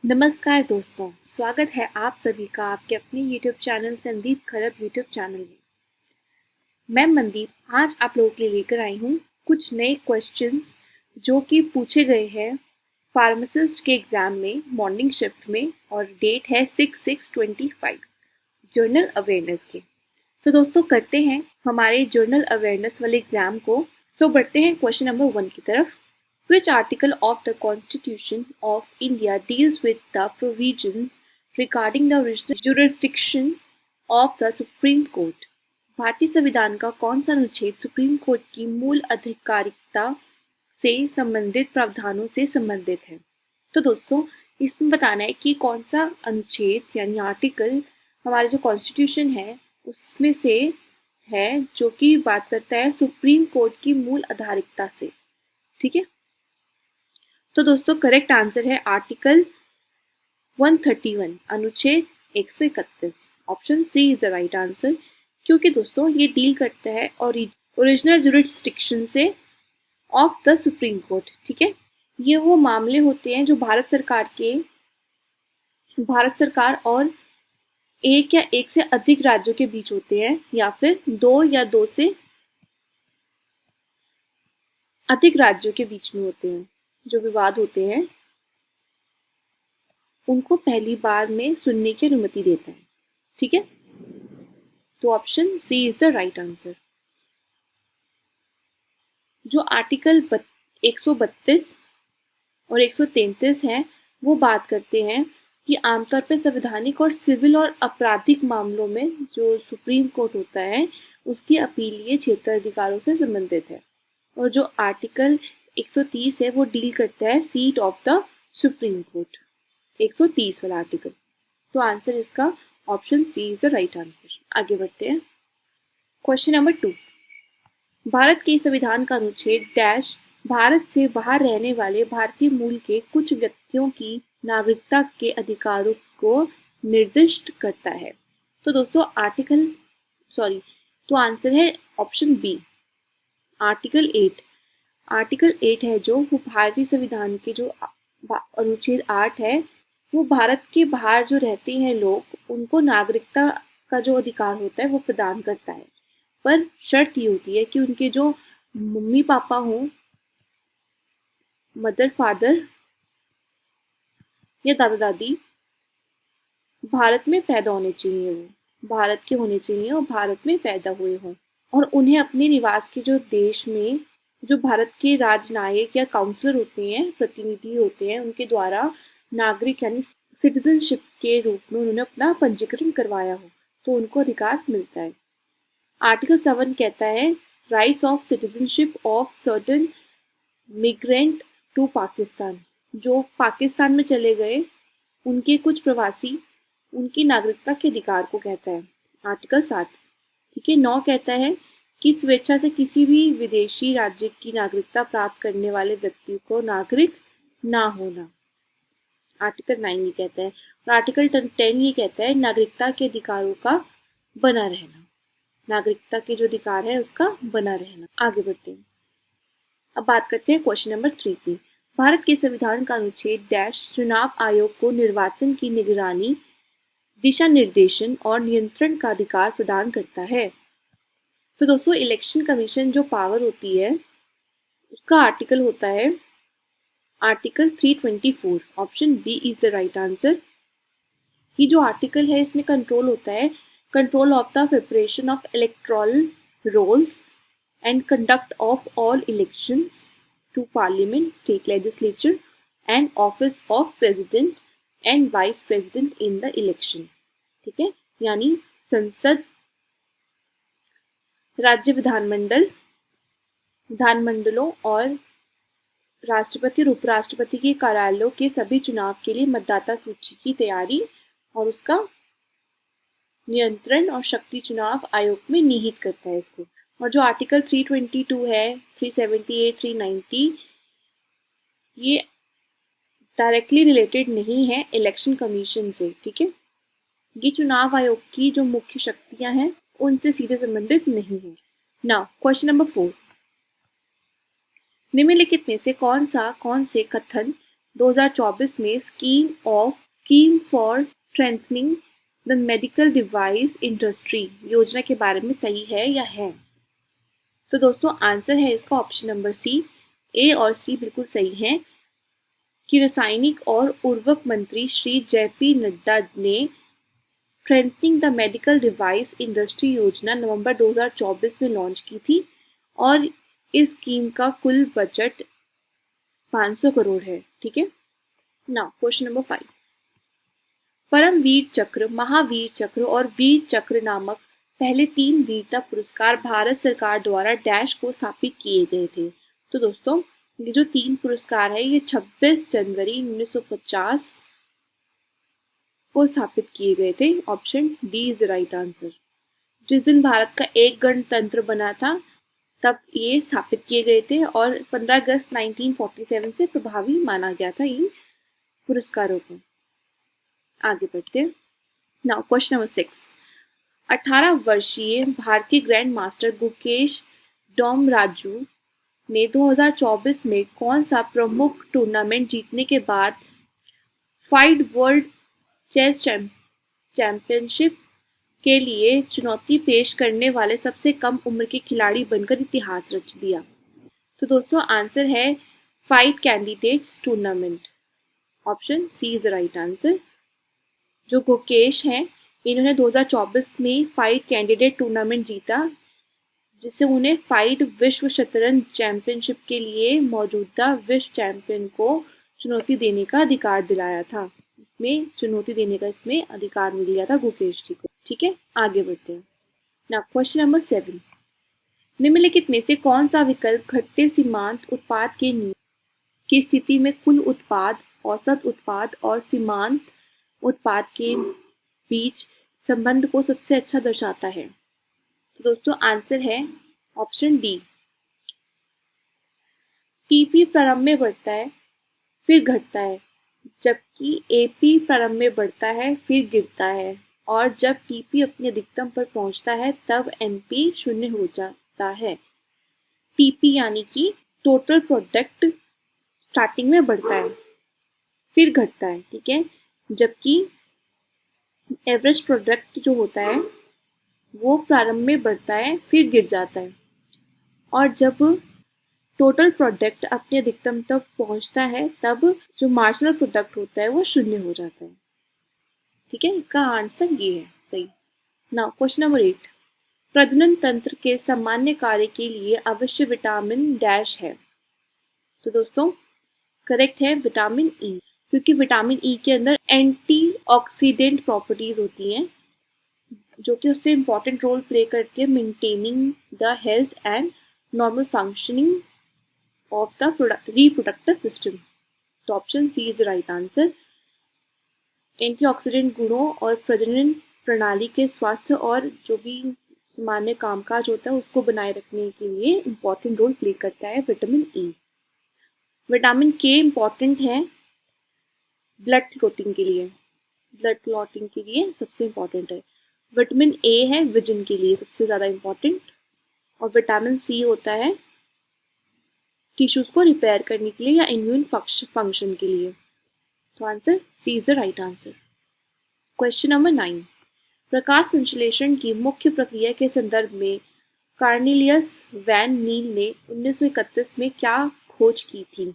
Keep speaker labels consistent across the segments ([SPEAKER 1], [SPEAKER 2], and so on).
[SPEAKER 1] नमस्कार दोस्तों, स्वागत है आप सभी का आपके अपने YouTube चैनल संदीप खरब YouTube चैनल में। मैं मनदीप आज आप लोगों के लिए लेकर आई हूँ कुछ नए क्वेश्चंस जो कि पूछे गए हैं फार्मासिस्ट के एग्ज़ाम में मॉर्निंग शिफ्ट में और डेट है 6/6/25 जर्नल अवेयरनेस के। तो दोस्तों करते हैं हमारे जर्नल अवेयरनेस वाले एग्ज़ाम को। बढ़ते हैं क्वेश्चन नंबर 1 की तरफ। Which article of the Constitution of India deals with the provisions regarding the original jurisdiction of the Supreme Court? भारतीय संविधान का कौन सा अनुच्छेद सुप्रीम कोर्ट की मूल अधिकारिकता से संबंधित प्रावधानों से संबंधित है? तो दोस्तों इसमें बताना है कि कौन सा अनुच्छेद यानी आर्टिकल हमारे जो कॉन्स्टिट्यूशन है उसमें से है जो कि बात करता है सुप्रीम कोर्ट की मूल आधारिकता से। ठीक है, तो दोस्तों करेक्ट आंसर है आर्टिकल 131 अनुच्छेद 131। Option C is the right answer, क्योंकि दोस्तों ये डील करता है और ओरिजिनल जुरिस्डिक्शन से ऑफ द सुप्रीम कोर्ट। ठीक है, ये वो मामले होते हैं जो भारत सरकार और एक या एक से अधिक राज्यों के बीच होते हैं या फिर दो या दो से अधिक राज्यों के बीच में होते हैं। जो विवाद होते हैं उनको पहली बार में सुनने की अनुमति देता है। ठीक है, तो option C is the right answer. जो आर्टिकल 132 और 133 है वो बात करते हैं कि आमतौर पर संवैधानिक और सिविल और आपराधिक मामलों में जो सुप्रीम कोर्ट होता है उसकी अपीलीय क्षेत्राधिकारों से संबंधित है। और जो आर्टिकल 130 है वो डील करता है seat of the supreme court, 130 वाला आर्टिकल। तो आंसर इसका option C is the right answer. आगे बढ़ते हैं क्वेश्चन नंबर 2। भारत के संविधान का अनुच्छेद डैश भारत से बाहर रहने वाले भारतीय मूल के कुछ व्यक्तियों की नागरिकता के अधिकारों को निर्दिष्ट करता है। तो दोस्तों तो आंसर है ऑप्शन बी आर्टिकल 8। आर्टिकल 8 है जो वो भारतीय संविधान के जो अनुच्छेद 8 है वो भारत के बाहर जो रहते हैं लोग उनको नागरिकता का जो अधिकार होता है वो प्रदान करता है। पर शर्त ये होती है कि उनके जो मम्मी पापा हों, मदर फादर या दादा दादी भारत में पैदा होने चाहिए, वो भारत के होने चाहिए और भारत में पैदा हुए हों और उन्हें अपने निवास के जो देश में जो भारत के राजनायक या काउंसलर होते हैं, प्रतिनिधि होते हैं, उनके द्वारा नागरिक यानी सिटीजनशिप के रूप में उन्होंने अपना पंजीकरण करवाया हो तो उनको अधिकार मिलता है। आर्टिकल 7 कहता है rights of citizenship of certain migrant to Pakistan. जो पाकिस्तान में चले गए उनके कुछ प्रवासी उनकी नागरिकता के अधिकार को कहता है आर्टिकल 7। ठीक है, 9 कहता है कि स्वेच्छा से किसी भी विदेशी राज्य की नागरिकता प्राप्त करने वाले व्यक्ति को नागरिक ना होना, आर्टिकल 9 ये कहता है। और आर्टिकल 10 ये कहता है नागरिकता के अधिकारों का बना रहना, नागरिकता के जो अधिकार है उसका बना रहना। आगे बढ़ते हैं, अब बात करते हैं क्वेश्चन नंबर 3 की। भारत के संविधान का अनुच्छेद डैश चुनाव आयोग को निर्वाचन की निगरानी, दिशा निर्देशन और नियंत्रण का अधिकार प्रदान करता है। तो दोस्तों इलेक्शन कमीशन जो पावर होती है उसका आर्टिकल होता है article 324। Option B is the right answer. ये जो आर्टिकल है इसमें कंट्रोल होता है control of the preparation of electoral rolls and conduct of all elections to parliament, state legislature and office of president and vice president in the election. ठीक है, यानी संसद, राज्य विधानमंडलों और राष्ट्रपति और उपराष्ट्रपति के कार्यालयों के सभी चुनाव के लिए मतदाता सूची की तैयारी और उसका नियंत्रण और शक्ति चुनाव आयोग में निहित करता है इसको। और जो आर्टिकल 322 है, 378, 390 ये डायरेक्टली रिलेटेड नहीं है इलेक्शन कमीशन से। ठीक है, ये चुनाव आयोग की जो मुख्य शक्तियां हैं उनसे सीधे संबंधित नहीं है। Now question number 4। निम्नलिखित में से कौन से कथन 2024 में scheme for strengthening the medical device industry योजना के बारे में सही है या है? तो दोस्तों आंसर है इसका ऑप्शन नंबर सी। ए और सी बिल्कुल सही है कि रासायनिक और उर्वरक मंत्री श्री जेपी नड्डा ने strengthening the medical device industry योजना नवंबर 2024 में लॉन्च की थी और इस स्कीम का कुल बजट 500 करोड़ है। ठीक है। Now question number 5। परम वीर चक्र, महावीर चक्र और वीर चक्र नामक पहले 3 वीरता पुरस्कार भारत सरकार द्वारा डैश को स्थापित किए गए थे। तो दोस्तों ये जो 3 पुरस्कार है ये 26 जनवरी 1950 को स्थापित किए गए थे। Option D is the right answer. जिस दिन भारत का एक गणतंत्र बना था तब ये स्थापित किए गए थे और 15 अगस्त 1947 से प्रभावी माना गया था इन पुरस्कारों को। आगे बढ़ते हैं। Now question number 6। 18 वर्षीय भारतीय ग्रैंड मास्टर गुकेश डोमराजू ने 2024 में कौन सा प्रमुख टूर्नामेंट जीतने के बाद फाइड वर्ल्ड चेस चैंपियनशिप के लिए चुनौती पेश करने वाले सबसे कम उम्र के खिलाड़ी बनकर इतिहास रच दिया? तो दोस्तों आंसर है FIDE candidates tournament. Option C is the right answer. जो गुकेश हैं इन्होंने 2024 में फाइट कैंडिडेट टूर्नामेंट जीता जिससे उन्हें फाइट विश्व शतरंज चैंपियनशिप के लिए मौजूदा विश्व चैंपियन को चुनौती देने का अधिकार दिलाया था। इसमें चुनौती देने का इसमें अधिकार मिल गया था गुकेश जी को। ठीक है। आगे बढ़ते हैं। Now question number 7। निम्नलिखित में से कौन सा विकल्प घटते सीमांत उत्पाद के नियम की स्थिति में कुल उत्पाद, औसत उत्पाद और सीमांत उत्पाद के बीच संबंध को सबसे अच्छा दर्शाता है? तो दोस्तों आंसर है ऑप्शन डी। टीपी प्रारंभ में बढ़ता है फिर घटता है जबकि एपी प्रारंभ में बढ़ता है फिर गिरता है और जब टीपी अपनी अधिकतम पर पहुंचता है तब एनपी शून्य हो जाता है। टीपी यानी कि टोटल प्रोडक्ट स्टार्टिंग में बढ़ता है फिर घटता है। ठीक है। जबकि एवरेज प्रोडक्ट जो होता है वो प्रारंभ में बढ़ता है फिर गिर जाता है और जब टोटल प्रोडक्ट अपने अधिकतम तक पहुंचता है तब जो मार्जिनल प्रोडक्ट होता है वो शून्य हो जाता है। ठीक है। इसका आंसर ये है सही। Now question number 8। प्रजनन तंत्र के सामान्य कार्य के लिए अवश्य विटामिन डैश है? तो दोस्तों करेक्ट है विटामिन ई, क्योंकि विटामिन ई के अंदर एंटीऑक्सीडेंट प्रॉपर्टीज होती हैं जो कि सबसे इम्पॉर्टेंट रोल प्ले करती है maintaining the health and normal functioning of the reproductive system. तो option C is the right answer. Antioxidant गुणों और प्रजनन प्रणाली के स्वास्थ्य और जो भी सामान्य कामकाज होता है उसको बनाए रखने के लिए इम्पॉर्टेंट रोल प्ले करता है विटामिन ई। विटामिन के इम्पॉर्टेंट है ब्लड क्लॉटिंग के लिए, सबसे इम्पॉर्टेंट है। विटामिन ए है विजन के लिए सबसे ज़्यादा इम्पॉर्टेंट और विटामिन सी होता है टिश्यूज को रिपेयर करने के लिए या इम्यून फंक्शन के लिए। तो answer C is the right answer. Question number 9। प्रकाश संश्लेषण की मुख्य प्रक्रिया के संदर्भ में कार्नेलियस वैन नील ने 1931 में क्या खोज की थी?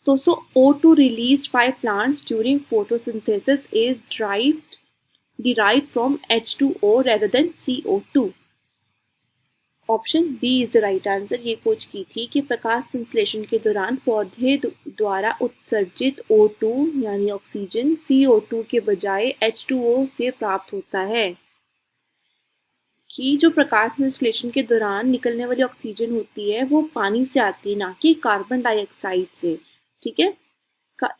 [SPEAKER 1] दोस्तों O2 released by plants during photosynthesis is derived from H2O rather than CO2. Option B is the right answer. ये खोज की थी कि प्रकाश संश्लेषण के दौरान पौधे द्वारा उत्सर्जित O2 यानी ऑक्सीजन CO2 के बजाय H2O से प्राप्त होता है। कि जो प्रकाश संश्लेषण के दौरान निकलने वाली ऑक्सीजन होती है वो पानी से आती है, ना कि कार्बन डाइऑक्साइड से। ठीक है।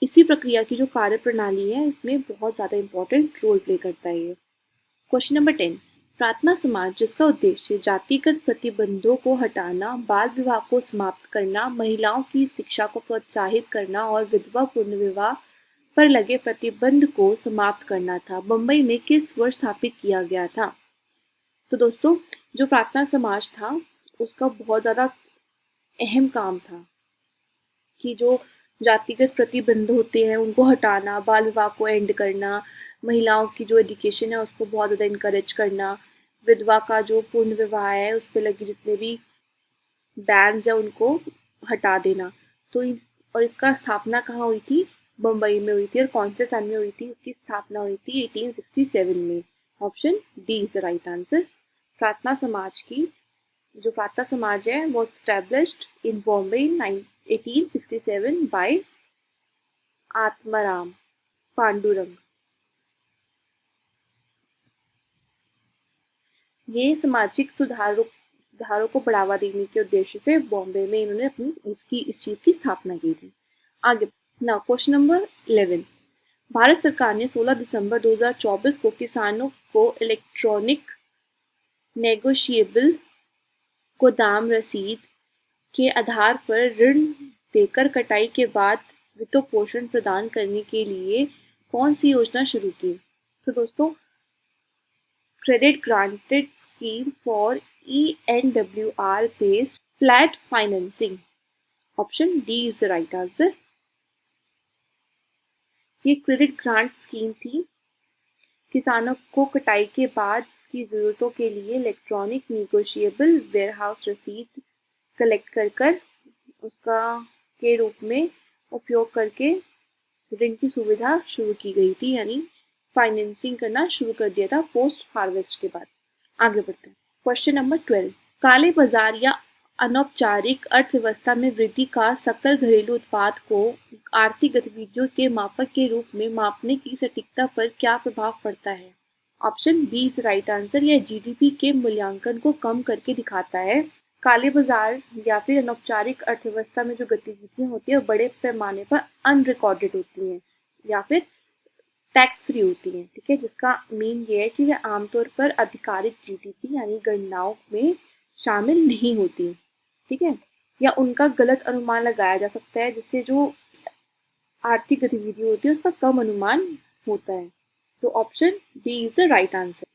[SPEAKER 1] इसी प्रक्रिया की जो कार्य प्रणाली है इसमें बहुत ज़्यादा इंपॉर्टेंट रोल प्ले करता है ये। Question number 10। प्रार्थना समाज जिसका उद्देश्य जातिगत प्रतिबंधों को हटाना, बाल विवाह को समाप्त करना, महिलाओं की शिक्षा को प्रोत्साहित करना और विधवा पुनर्विवाह पर लगे प्रतिबंध को समाप्त करना था, बम्बई में किस वर्ष स्थापित किया गया था? तो दोस्तों जो प्रार्थना समाज था उसका बहुत ज़्यादा अहम काम था कि जो जातिगत प्रतिबंध होते हैं उनको हटाना, बाल विवाह को एंड करना, महिलाओं की जो एजुकेशन है उसको बहुत ज़्यादा इनकरेज करना, विधवा का जो पूर्ण विवाह है उस पर लगे जितने भी बैन्स है उनको हटा देना। तो और इसका स्थापना कहाँ हुई थी? बम्बई में हुई थी। और कौन से सन में हुई थी? इसकी स्थापना हुई थी 1867 में। Option D is the right answer. Prarthana Samaj की जो प्रार्थना समाज है वो established in Bombay in 1867 by Atmaram Pandurang. ये सामाजिक सुधारों को बढ़ावा देने के उद्देश्य से बॉम्बे में इन्होंने अपनी इस चीज की स्थापना की थी। आगे नाउ क्वेश्चन नंबर 11। भारत सरकार ने 16 दिसंबर 2024 को किसानों को इलेक्ट्रॉनिक नेगोशिएबल गोदाम रसीद के आधार पर ऋण देकर कटाई के बाद वित्तपोषण प्रदान करने के लिए कौन सी योजना शुरू की? तो दोस्तों, credit granted scheme for ENWR based flat financing. Option D is the right answer. ये क्रेडिट ग्रांट स्कीम थी किसानों को कटाई के बाद की ज़रूरतों के लिए इलेक्ट्रॉनिक निगोशिएबल वेयरहाउस रसीद कलेक्ट कर उसका के रूप में उपयोग करके ऋण की सुविधा शुरू की गई थी, यानी फाइनेंसिंग करना शुरू कर दिया था पोस्ट हार्वेस्ट के बाद। आगे बढ़ते हैं। Question number 12। काले बाजार या अनौपचारिक अर्थव्यवस्था में वृद्धि का सकल घरेलू उत्पाद को आर्थिक गतिविधियों के मापक के रूप में मापने की सटीकता पर क्या प्रभाव पड़ता है? Option B is right answer. यह जीडीपी के मूल्यांकन को कम करके दिखाता है। काले बाजार या फिर अनौपचारिक अर्थव्यवस्था में जो गतिविधियां होती है वो बड़े पैमाने पर अनरिकॉर्डेड होती हैं या फिर टैक्स फ्री होती हैं, ठीक है, जिसका मीन ये है कि वे आमतौर पर आधिकारिक जीडीपी यानी गणनाओं में शामिल नहीं होती, ठीक है, या उनका गलत अनुमान लगाया जा सकता है जिससे जो आर्थिक गतिविधि होती है उसका कम अनुमान होता है। तो option B is the right answer.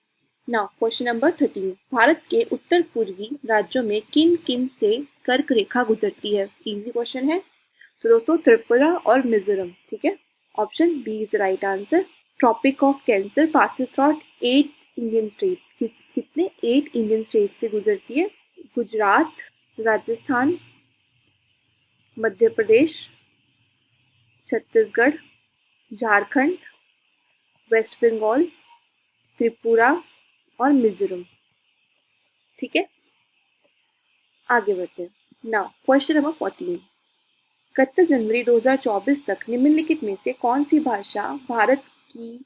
[SPEAKER 1] Now question number 13। Bharat के उत्तर पूर्वी राज्यों में किन किन से कर्क रेखा गुजरती है? इजी क्वेश्चन है। तो दोस्तों, त्रिपुरा और मिजोरम, ठीक है। Option B is right answer. Tropic of cancer passes through 8 Indian state. कितने? 8 इंडियन स्टेट से गुजरती है। गुजरात, राजस्थान, मध्य प्रदेश, छत्तीसगढ़, झारखंड, वेस्ट बंगाल, त्रिपुरा और मिजोरम, ठीक है। आगे बढ़ते हैं। Now question number 14। 31 जनवरी 2024 तक निम्नलिखित में से कौन सी भाषा भारत की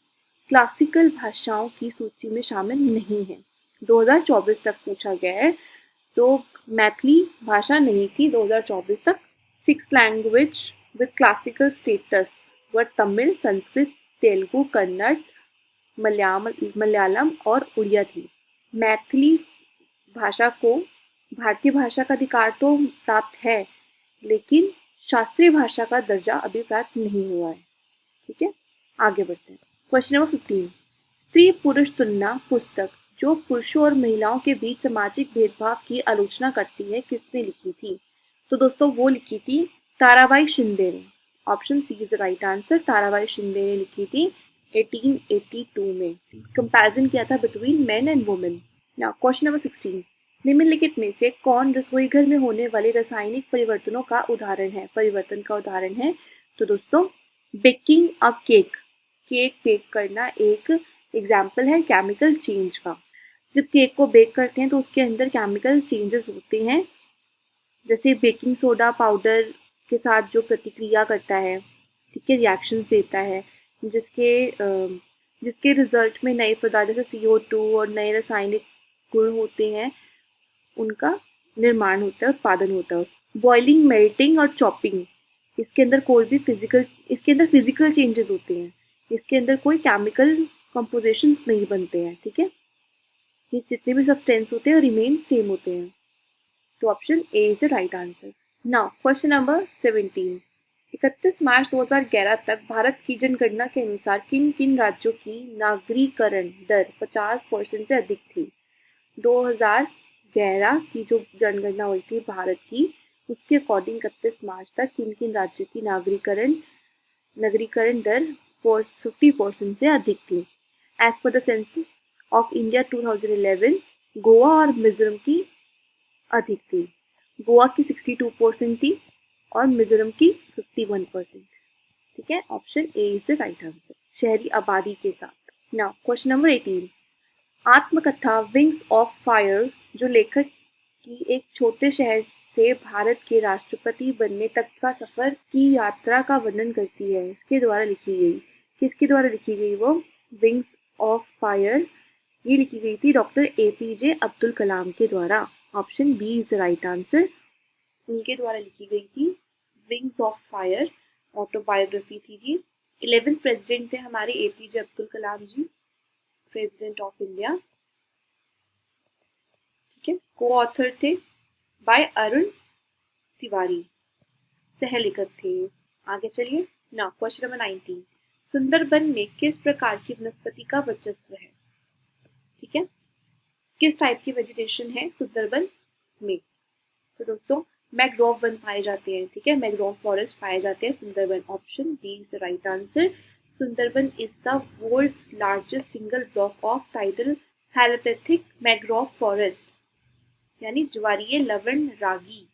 [SPEAKER 1] क्लासिकल भाषाओं की सूची में शामिल नहीं है? 2024 तक पूछा गया है, तो मैथिली भाषा नहीं थी 2024 तक। 6 लैंग्वेज विद क्लासिकल स्टेटस वर तमिल, संस्कृत, तेलुगु, कन्नड़, मलयालम और उड़िया थी। मैथिली भाषा को भारतीय भाषा का अधिकार तो प्राप्त है, लेकिन शास्त्रीय भाषा का दर्जा अभी प्राप्त नहीं हुआ है, ठीक है। आगे बढ़ते हैं। Question number 15। स्त्री पुरुष तुलना पुस्तक जो पुरुषों और महिलाओं के बीच सामाजिक भेदभाव की आलोचना करती है किसने लिखी थी? तो दोस्तों, वो लिखी थी ताराबाई शिंदे ने। Option C is right answer. Tarabai Shinde ने लिखी थी 1882 में। कंपैरिजन किया था between men and women. Now question number 16। निम्नलिखित में से कौन रसोई घर में होने वाले रासायनिक परिवर्तनों का उदाहरण है? परिवर्तन का उदाहरण है। तो दोस्तों, baking a cake, cake bake करना एक एग्जाम्पल है केमिकल चेंज का। जब केक को बेक करते हैं तो उसके अंदर केमिकल चेंजेस होते हैं, जैसे बेकिंग सोडा पाउडर के साथ जो प्रतिक्रिया करता है, ठीक है, रिएक्शंस देता है, जिसके रिजल्ट में नए पदार्थ जैसे CO2 और नए रासायनिक गुण होते हैं, उनका निर्माण होता है, उत्पादन होता है। बॉइलिंग, मेल्टिंग और चॉपिंग, इसके अंदर फिजिकल चेंजेस होते हैं, इसके अंदर कोई केमिकल कंपोजिशंस नहीं बनते हैं, ठीक है। ये जितने भी सब्सटेंस होते हैं रिमेन सेम होते हैं। तो option A is the right answer. Now question number 17। 31 मार्च 2011 तक भारत की जनगणना के अनुसार किन किन राज्यों की नागरीकरण दर 50% से अधिक थी? 2011 की जो जनगणना हुई थी भारत की, उसके अकॉर्डिंग 31 मार्च तक किन किन राज्यों की नगरीकरण दर 50% से अधिक थी। As per the census of India 2011 Goa और मिजोरम की अधिक थी। गोवा की 62% थी और मिजोरम की 51%। ठीक है, option A is the right answer. शहरी आबादी के साथ। Now question number 18। आत्मकथा विंग्स ऑफ फायर जो लेखक की एक छोटे शहर से भारत के राष्ट्रपति बनने तक का सफर की यात्रा का वर्णन करती है, इसके द्वारा लिखी गई। किसके द्वारा लिखी गई वो विंग्स ऑफ फायर? ये लिखी गई थी डॉक्टर APJ अब्दुल कलाम के द्वारा। Option B is the right answer. उनके द्वारा लिखी गई थी विंग्स ऑफ फायर, ऑटोबायोग्राफी थी जी। 11th प्रेसिडेंट थे हमारे APJ Abdul Kalam ji, president of India. ठीक है, को ऑथर थे बाय अरुण तिवारी, सह लेखक थे। आगे चलिए ना, क्वेश्चन नंबर 19। सुंदरबन में किस प्रकार की वनस्पति का वर्चस्व है? ठीक है, किस टाइप की वेजिटेशन है सुंदरबन में? तो दोस्तों मैंग्रोव वन पाए जाते हैं। ठीक है, मैंग्रोव फॉरेस्ट पाए जाते हैं Sundarban. Option B is the right answer. Sundarban is the world's largest single block of tidal halophytic mangrove forest, यानी ज्वारीय लवण रागी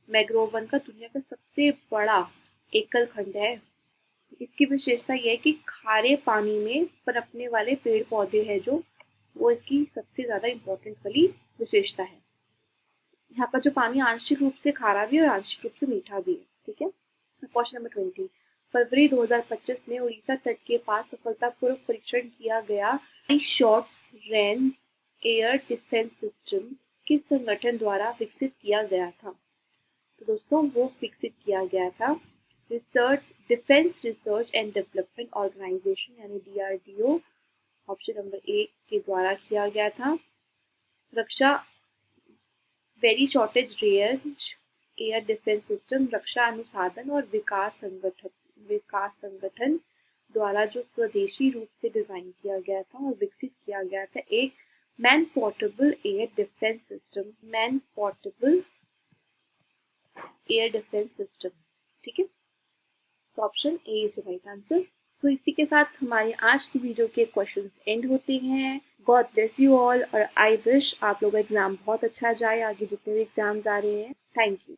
[SPEAKER 1] मैंग्रोव वन का दुनिया का सबसे बड़ा एकल खंड है। इसकी विशेषता यह है कि खारे पानी में पनपने वाले पेड़ पौधे हैं जो, वो इसकी सबसे ज्यादा इम्पोर्टेंट वाली विशेषता है। यहाँ का जो पानी आंशिक रूप से खारा भी है और आंशिक रूप से मीठा भी है। ठीक है, क्वेश्चन नंबर 20। फरवरी 2025 में उड़ीसा तट के पास सफलतापूर्वक परीक्षण किया गया shorts range air defence system किस संगठन द्वारा विकसित किया गया था? तो दोस्तों वो विकसित किया गया था defence research and development organisation यानी DRDO, ऑप्शन नंबर ए के द्वारा किया गया था। रक्षा very short range air defence system रक्षा अनुसंधान और विकास संगठन द्वारा जो स्वदेशी रूप से डिजाइन किया गया था और विकसित किया गया था एक man portable air defence system. ठीक है, तो option A is the right answer. So इसी के साथ हमारे आज की वीडियो के क्वेश्चंस एंड होते हैं। गॉड ब्लेस यू ऑल और आई विश आप लोगों का एग्जाम बहुत अच्छा जाए, आगे जितने भी एग्जाम्स आ रहे हैं। Thank you.